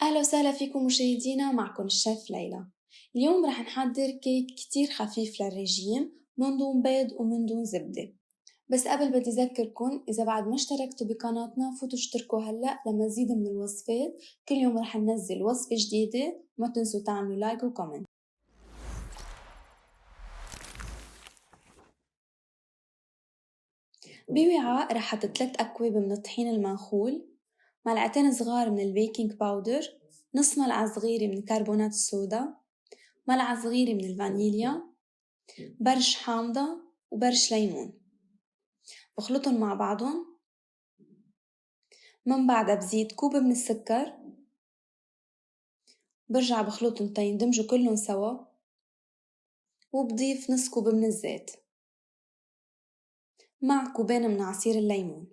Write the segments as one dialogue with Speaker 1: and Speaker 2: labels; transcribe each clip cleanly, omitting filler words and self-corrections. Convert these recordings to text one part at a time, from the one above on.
Speaker 1: أهلا وسهلا فيكم مشاهدينا، معكم الشيف ليلى. اليوم رح نحضر كيك كتير خفيف للرجيم من دون بيض ومن دون زبدة. بس قبل بدي أذكركم، إذا بعد ما اشتركتوا بقناتنا فوتوا اشتركوا هلأ لمزيد من الوصفات. كل يوم رح ننزل وصفة جديدة، وما تنسوا تعملوا لايك وكومنت. بوعاء رح حط 3 أكواب من الطحين المنخول، ملعقتين صغار من البيكنج باودر، نص ملعقة صغيرة من كربونات الصودا، ملعقة صغيرة من الفانيليا، برش حامضة وبرش ليمون. بخلطهم مع بعضهم، من بعدها بزيد كوب من السكر، برجع بخلطهم تيندمجوا كلهم سوا، وبضيف نص كوب من الزيت مع كوبين من عصير الليمون.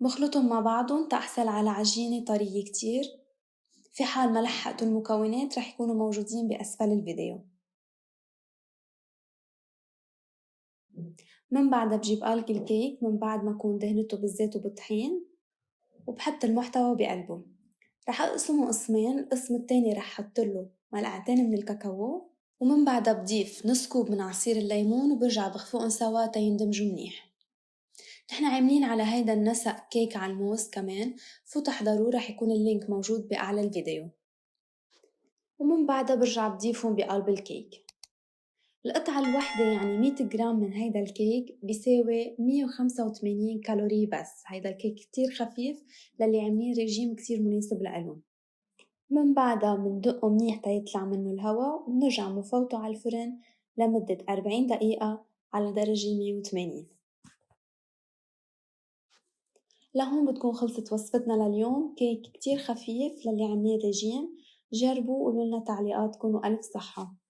Speaker 1: بخلطهم مع بعضهم تحصل على عجينة طرية كتير. في حال ما لحقتوا المكونات رح يكونوا موجودين بأسفل الفيديو. من بعدها بجيب قالب الكيك من بعد ما أكون دهنته بالزيت وبالطحين، وبحط المحتوى بقلبه. رح أقسمه قسمين، القسم التاني رح حطله ملعقتين من الكاكاو، ومن بعدها بضيف نص كوب من عصير الليمون، وبرجع بخفقهم سوا تيندمجوا منيح. نحن عاملين على هيدا النسق كيك على الموز كمان، فوتوا احضروه، رح يكون اللينك موجود بأعلى الفيديو. ومن بعدها برجع بضيفهم بقلب الكيك. القطعة الوحدة يعني 100 جرام من هيدا الكيك بيساوي 185 كالوري بس. هيدا الكيك كتير خفيف للي عاملين ريجيم كتير مناسب لإلهم. من بعدها مندقه منيح تيطلع منه الهواء، وبنرجع منفوته على الفرن لمدة 40 دقيقة على درجة 180. لهون بتكون خلصت وصفتنا لليوم، كيك كتير خفيف للي عاملين ريجيم. جربوا وقولوا لنا تعليقاتكم وألف صحة.